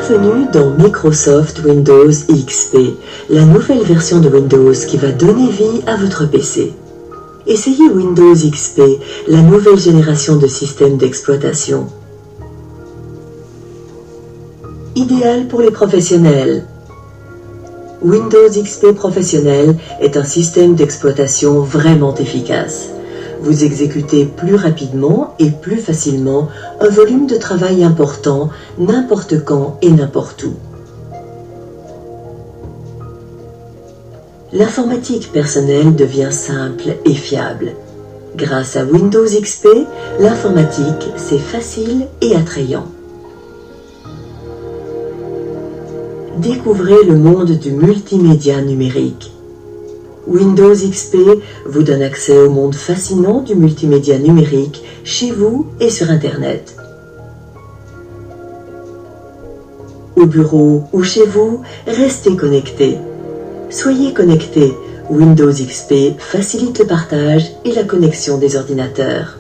Bienvenue dans Microsoft Windows XP, la nouvelle version de Windows qui va donner vie à votre PC. Essayez Windows XP, la nouvelle génération de systèmes d'exploitation. Idéal pour les professionnels. Windows XP Professionnel est un système d'exploitation vraiment efficace. Vous exécutez plus rapidement et plus facilement un volume de travail important n'importe quand et n'importe où. L'informatique personnelle devient simple et fiable. Grâce à Windows XP, l'informatique, c'est facile et attrayant. Découvrez le monde du multimédia numérique. Windows XP vous donne accès au monde fascinant du multimédia numérique chez vous et sur Internet. Au bureau ou chez vous, restez connectés. Soyez connectés. Windows XP facilite le partage et la connexion des ordinateurs.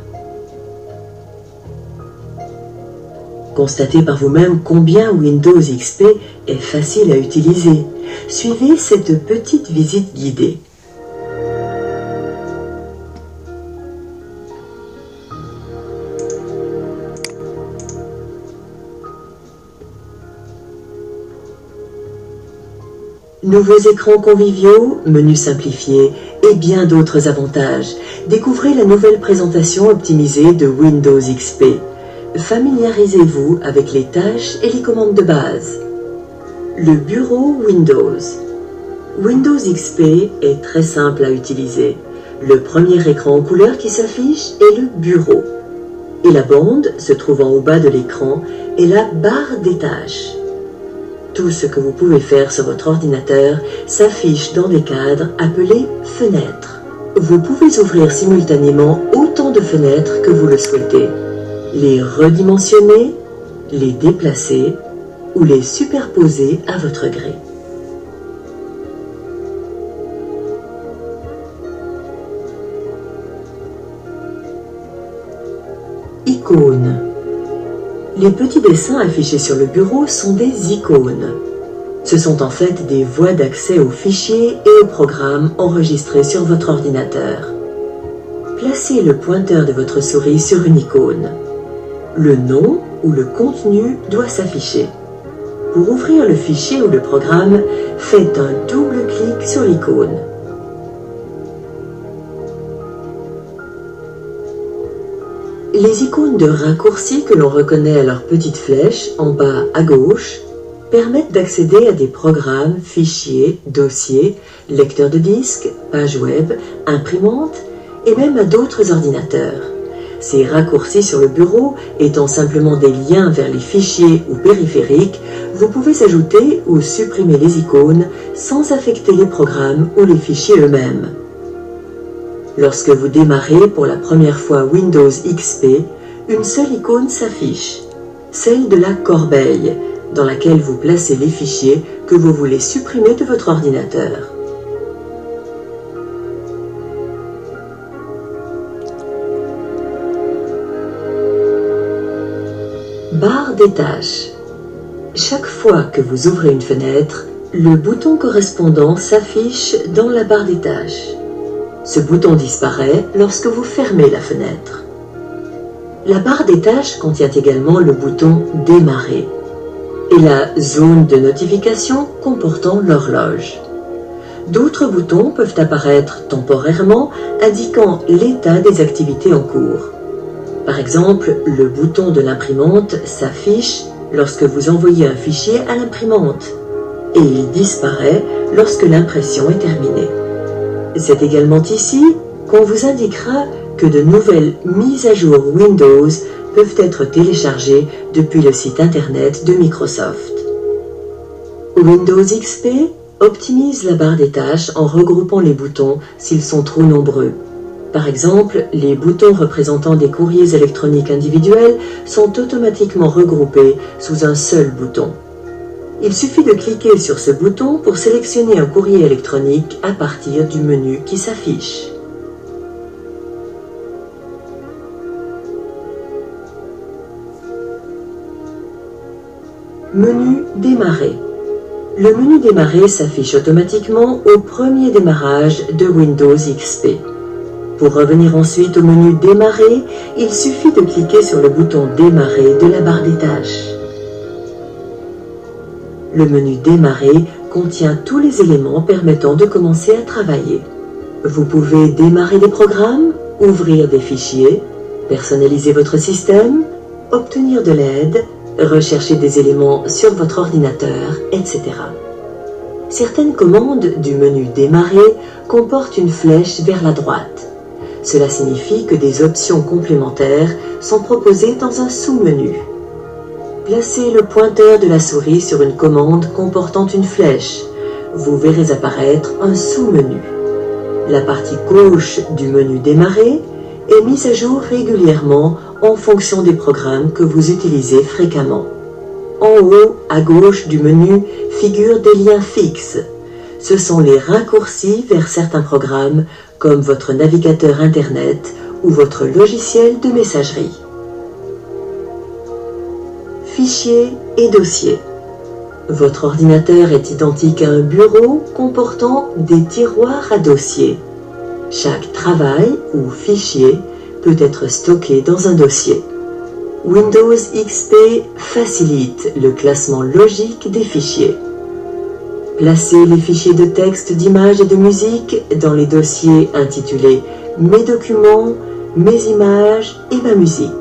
Constatez par vous-même combien Windows XP est facile à utiliser. Suivez cette petite visite guidée. Nouveaux écrans conviviaux, menus simplifiés et bien d'autres avantages. Découvrez la nouvelle présentation optimisée de Windows XP. Familiarisez-vous avec les tâches et les commandes de base. Le bureau Windows. Windows XP est très simple à utiliser. Le premier écran en couleur qui s'affiche est le bureau. Et la bande, se trouvant au bas de l'écran, est la barre des tâches. Tout ce que vous pouvez faire sur votre ordinateur s'affiche dans des cadres appelés fenêtres. Vous pouvez ouvrir simultanément autant de fenêtres que vous le souhaitez, les redimensionner, les déplacer ou les superposer à votre gré. Icônes. Les petits dessins affichés sur le bureau sont des icônes. Ce sont en fait des voies d'accès aux fichiers et aux programmes enregistrés sur votre ordinateur. Placez le pointeur de votre souris sur une icône. Le nom ou le contenu doit s'afficher. Pour ouvrir le fichier ou le programme, faites un double clic sur l'icône. Les icônes de raccourcis que l'on reconnaît à leurs petites flèches en bas à gauche permettent d'accéder à des programmes, fichiers, dossiers, lecteurs de disques, pages web, imprimantes et même à d'autres ordinateurs. Ces raccourcis sur le bureau étant simplement des liens vers les fichiers ou périphériques, vous pouvez ajouter ou supprimer les icônes sans affecter les programmes ou les fichiers eux-mêmes. Lorsque vous démarrez pour la première fois Windows XP, une seule icône s'affiche, celle de la corbeille, dans laquelle vous placez les fichiers que vous voulez supprimer de votre ordinateur. Barre des tâches. Chaque fois que vous ouvrez une fenêtre, le bouton correspondant s'affiche dans la barre des tâches. Ce bouton disparaît lorsque vous fermez la fenêtre. La barre des tâches contient également le bouton « Démarrer » et la zone de notification comportant l'horloge. D'autres boutons peuvent apparaître temporairement indiquant l'état des activités en cours. Par exemple, le bouton de l'imprimante s'affiche lorsque vous envoyez un fichier à l'imprimante et il disparaît lorsque l'impression est terminée. C'est également ici qu'on vous indiquera que de nouvelles mises à jour Windows peuvent être téléchargées depuis le site internet de Microsoft. Windows XP optimise la barre des tâches en regroupant les boutons s'ils sont trop nombreux. Par exemple, les boutons représentant des courriers électroniques individuels sont automatiquement regroupés sous un seul bouton. Il suffit de cliquer sur ce bouton pour sélectionner un courrier électronique à partir du menu qui s'affiche. Menu Démarrer. Le menu Démarrer s'affiche automatiquement au premier démarrage de Windows XP. Pour revenir ensuite au menu Démarrer, il suffit de cliquer sur le bouton Démarrer de la barre des tâches. Le menu Démarrer contient tous les éléments permettant de commencer à travailler. Vous pouvez démarrer des programmes, ouvrir des fichiers, personnaliser votre système, obtenir de l'aide, rechercher des éléments sur votre ordinateur, etc. Certaines commandes du menu Démarrer comportent une flèche vers la droite. Cela signifie que des options complémentaires sont proposées dans un sous-menu. Placez le pointeur de la souris sur une commande comportant une flèche. Vous verrez apparaître un sous-menu. La partie gauche du menu Démarrer est mise à jour régulièrement en fonction des programmes que vous utilisez fréquemment. En haut, à gauche du menu, figurent des liens fixes. Ce sont les raccourcis vers certains programmes comme votre navigateur Internet ou votre logiciel de messagerie. Fichiers et dossiers. Votre ordinateur est identique à un bureau comportant des tiroirs à dossiers. Chaque travail ou fichier peut être stocké dans un dossier. Windows XP facilite le classement logique des fichiers. Placez les fichiers de texte, d'images et de musique dans les dossiers intitulés « Mes documents »,« Mes images » et « Ma musique ».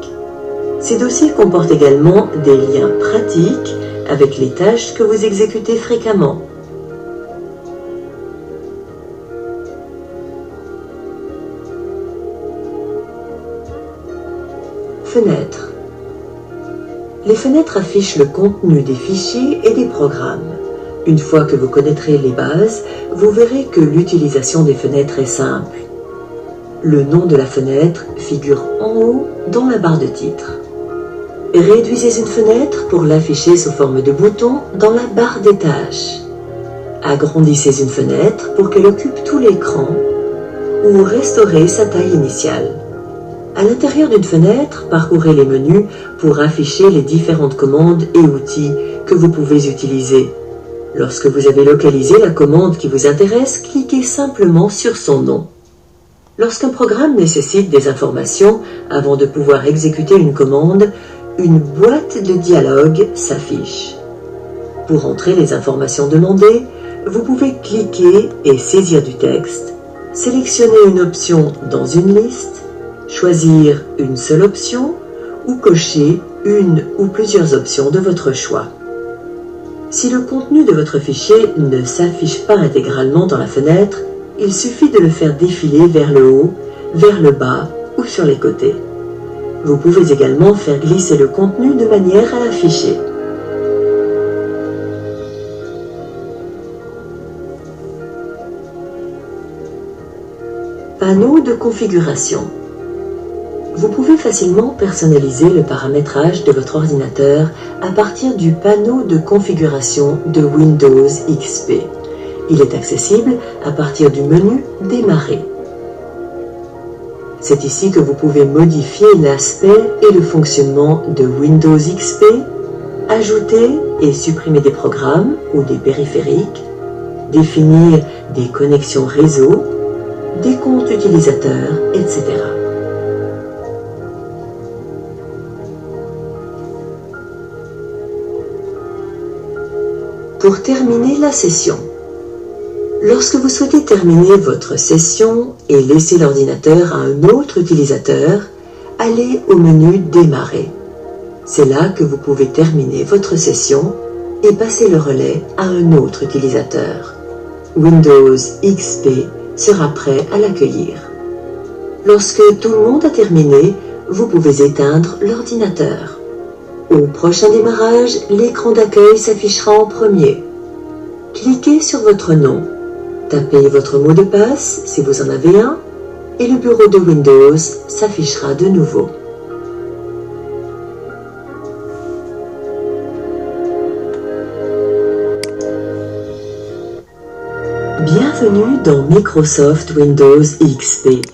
Ces dossiers comportent également des liens pratiques avec les tâches que vous exécutez fréquemment. Fenêtres. Les fenêtres affichent le contenu des fichiers et des programmes. Une fois que vous connaîtrez les bases, vous verrez que l'utilisation des fenêtres est simple. Le nom de la fenêtre figure en haut dans la barre de titre. Réduisez une fenêtre pour l'afficher sous forme de bouton dans la barre des tâches. Agrandissez une fenêtre pour qu'elle occupe tout l'écran ou restaurez sa taille initiale. À l'intérieur d'une fenêtre, parcourez les menus pour afficher les différentes commandes et outils que vous pouvez utiliser. Lorsque vous avez localisé la commande qui vous intéresse, cliquez simplement sur son nom. Lorsqu'un programme nécessite des informations avant de pouvoir exécuter une commande, une boîte de dialogue s'affiche. Pour entrer les informations demandées, vous pouvez cliquer et saisir du texte, sélectionner une option dans une liste, choisir une seule option ou cocher une ou plusieurs options de votre choix. Si le contenu de votre fichier ne s'affiche pas intégralement dans la fenêtre, il suffit de le faire défiler vers le haut, vers le bas ou sur les côtés. Vous pouvez également faire glisser le contenu de manière à l'afficher. Panneau de configuration. Vous pouvez facilement personnaliser le paramétrage de votre ordinateur à partir du panneau de configuration de Windows XP. Il est accessible à partir du menu Démarrer. C'est ici que vous pouvez modifier l'aspect et le fonctionnement de Windows XP, ajouter et supprimer des programmes ou des périphériques, définir des connexions réseau, des comptes utilisateurs, etc. Pour terminer la session. Lorsque vous souhaitez terminer votre session et laisser l'ordinateur à un autre utilisateur, allez au menu Démarrer. C'est là que vous pouvez terminer votre session et passer le relais à un autre utilisateur. Windows XP sera prêt à l'accueillir. Lorsque tout le monde a terminé, vous pouvez éteindre l'ordinateur. Au prochain démarrage, l'écran d'accueil s'affichera en premier. Cliquez sur votre nom. Tapez votre mot de passe si vous en avez un et le bureau de Windows s'affichera de nouveau. Bienvenue dans Microsoft Windows XP.